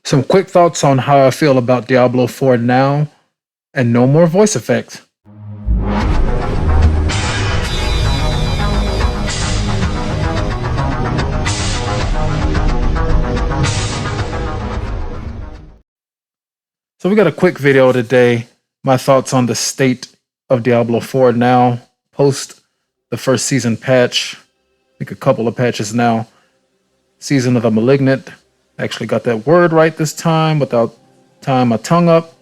Some quick thoughts on how I feel about Diablo 4 now, and no more voice effects. So we got a quick video today. My thoughts on the state of Diablo 4 now, post the first season patch. I think a couple of patches now. Season of the Malignant. Actually got that word right this time without tying my tongue up.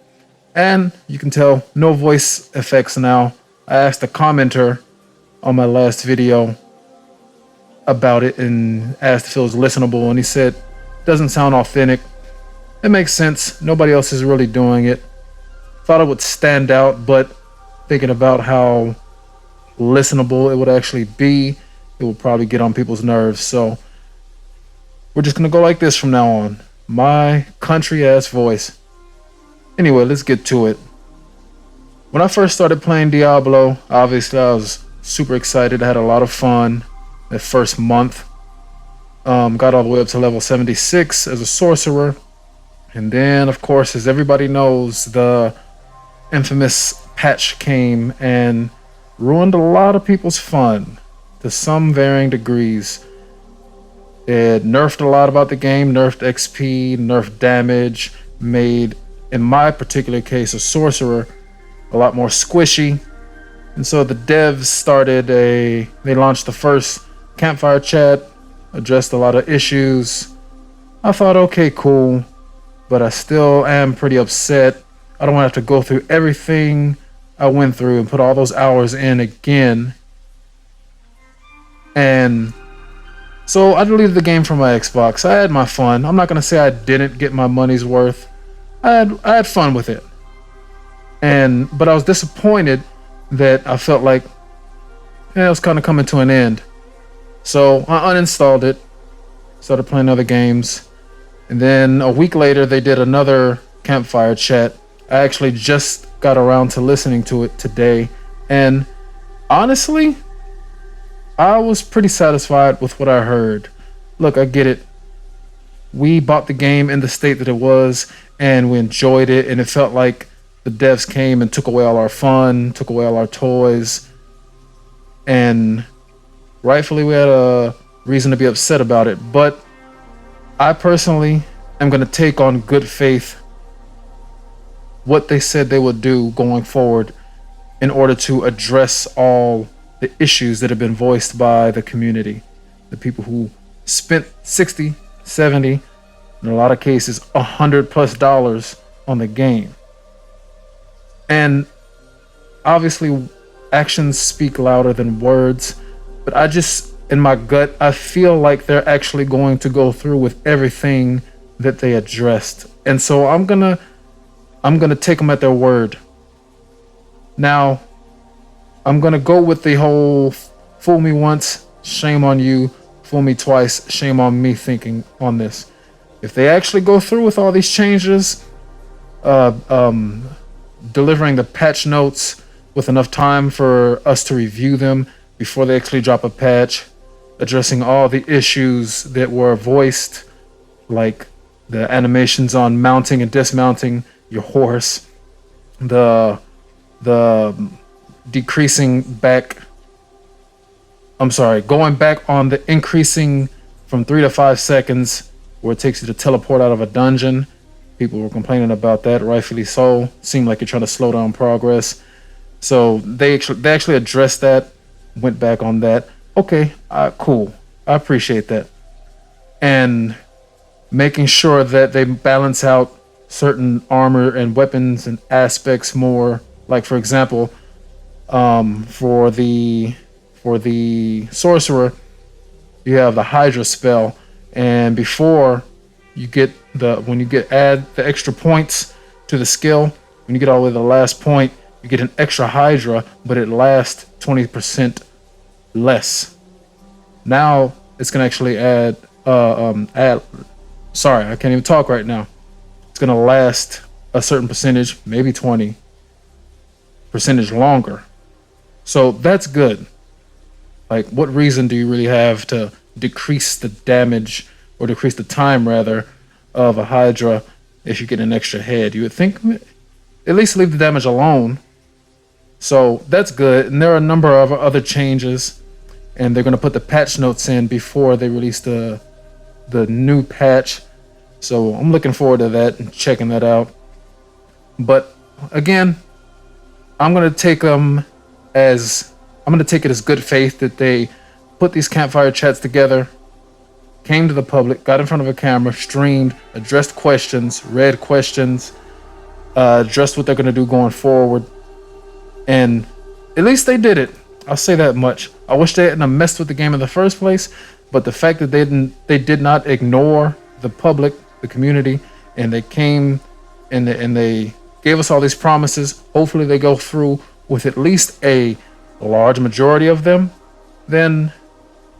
And you can tell no voice effects now. I asked a commenter on my last video about it and asked if it was listenable, and he said doesn't sound authentic. It makes sense. Nobody else is really doing it. Thought it would stand out, but thinking about how listenable it would actually be, it will probably get on people's nerves. So we're just gonna go like this from now on. My country ass voice. Anyway, let's get to it. When I first started playing Diablo, obviously I was super excited. I had a lot of fun that first month. Got all the way up to level 76 as a sorcerer. And then, of course, as everybody knows, the infamous patch came and ruined a lot of people's fun to some varying degrees. It nerfed a lot about the game, nerfed XP, nerfed damage, made, in my particular case, a sorcerer a lot more squishy. And so the devs they launched the first campfire chat, addressed a lot of issues. I thought, okay, cool. But I still am pretty upset. I don't want to have to go through everything I went through and put all those hours in again. And so I deleted the game from my Xbox. I had my fun. I'm not going to say I didn't get my money's worth. I had fun with it. But I was disappointed that I felt like it was kind of coming to an end. So I uninstalled it, started playing other games. And then a week later, they did another campfire chat. I actually just got around to listening to it today. And honestly, I was pretty satisfied with what I heard. Look, I get it. We bought the game in the state that it was, and we enjoyed it. And it felt like the devs came and took away all our fun, took away all our toys. And rightfully, we had a reason to be upset about it. But I personally am going to take on good faith what they said they would do going forward in order to address all the issues that have been voiced by the community. The people who spent 60, 70, in a lot of cases, $100+ on the game. And obviously, actions speak louder than words, but in my gut, I feel like they're actually going to go through with everything that they addressed. And so I'm gonna take them at their word. Now, I'm gonna go with the whole fool me once, shame on you, fool me twice, shame on me thinking on this. If they actually go through with all these changes, delivering the patch notes with enough time for us to review them before they actually drop a patch, addressing all the issues that were voiced, like the animations on mounting and dismounting your horse, the going back on the increasing from 3 to 5 seconds where it takes you to teleport out of a dungeon. People were complaining about that, rightfully so. Seemed like you're trying to slow down progress. So they actually addressed that, went back on that. Okay, cool. I appreciate that. And making sure that they balance out certain armor and weapons and aspects more. Like, for example, for the sorcerer, you have the Hydra spell, and before you get add the extra points to the skill, when you get all the way to the last point, you get an extra Hydra, but it lasts 20% less. Now it's gonna actually sorry, I can't even talk right now. It's gonna last a certain percentage, maybe 20% longer. So that's good. Like, what reason do you really have to decrease the damage, or decrease the time rather, of a Hydra if you get an extra head. You would think at least leave the damage alone. So that's good. And there are a number of other changes, and they're going to put the patch notes in before they release the new patch. So I'm looking forward to that and checking that out. But again, I'm going to take them as I'm going to take it as good faith that they put these campfire chats together, came to the public, got in front of a camera, streamed, addressed questions, read questions, addressed what they're going to do going forward. And at least they did it. I'll say that much. I wish they hadn't messed with the game in the first place, but the fact that they did not ignore the public, the community, and they came and they gave us all these promises. Hopefully they go through with at least a large majority of them. Then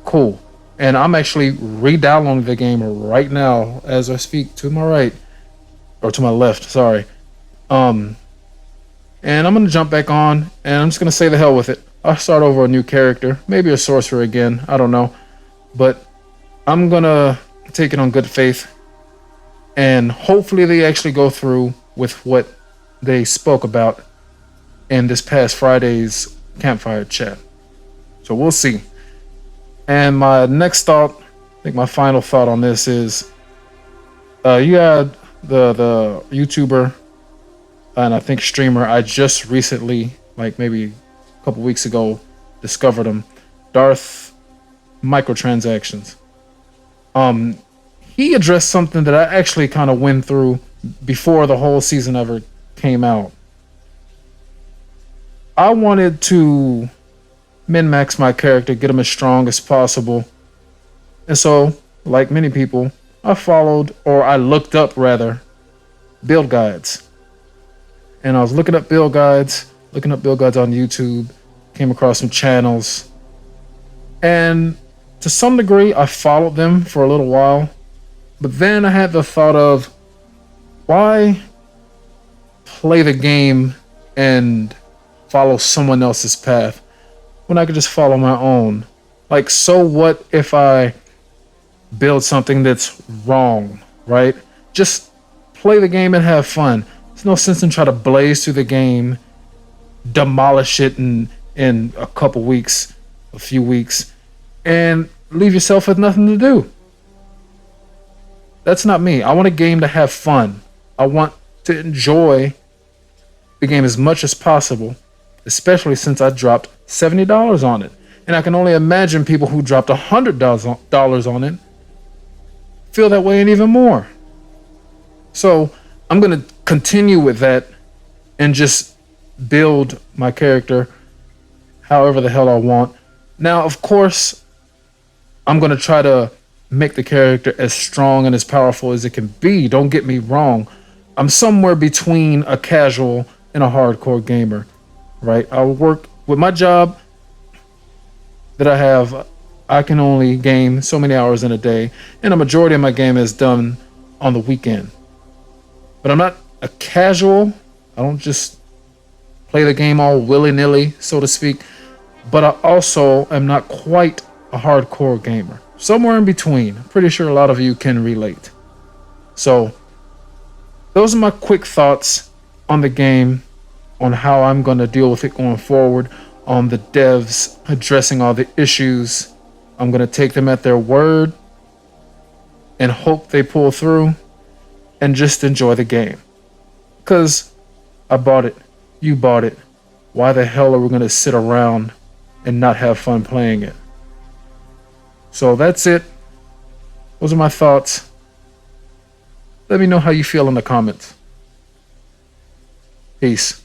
cool. And I'm actually re-downloading the game right now as I speak, to my right, or to my left, sorry. And I'm gonna jump back on, and I'm just gonna say the hell with it. I'll start over a new character, maybe a sorcerer again, I don't know. But I'm gonna take it on good faith, and hopefully they actually go through with what they spoke about in this past Friday's campfire chat. So we'll see. And my next thought, I think my final thought on this is, you had the YouTuber and I think streamer I just recently, like maybe a couple weeks ago, discovered him, Darth Microtransactions. He addressed something that I actually kind of went through before the whole season ever came out. I wanted to min-max my character, get him as strong as possible. And so, like many people, I followed, or I looked up rather, build guides. And I was looking up build guides on YouTube, came across some channels. And to some degree, I followed them for a little while. But then I had the thought of, why play the game and follow someone else's path when I could just follow my own? Like, so what if I build something that's wrong, right? Just play the game and have fun. There's no sense in trying to blaze through the game, demolish it in a couple weeks, a few weeks, and leave yourself with nothing to do. That's not me. I want a game to have fun. I want to enjoy the game as much as possible, especially since I dropped $70 on it. And I can only imagine people who dropped $100 on it feel that way and even more. So I'm going to continue with that and just build my character however the hell I want. Now, of course, I'm going to try to make the character as strong and as powerful as it can be. Don't get me wrong. I'm somewhere between a casual and a hardcore gamer, right? I work with my job that I have. I can only game so many hours in a day, and a majority of my game is done on the weekend. But I'm not a casual. I don't just play the game all willy-nilly, so to speak. But I also am not quite a hardcore gamer. Somewhere in between. I'm pretty sure a lot of you can relate. So those are my quick thoughts on the game, on how I'm going to deal with it going forward, on the devs addressing all the issues. I'm going to take them at their word and hope they pull through and just enjoy the game. Because I bought it. You bought it. Why the hell are we going to sit around and not have fun playing it? So that's it. Those are my thoughts. Let me know how you feel in the comments. Peace.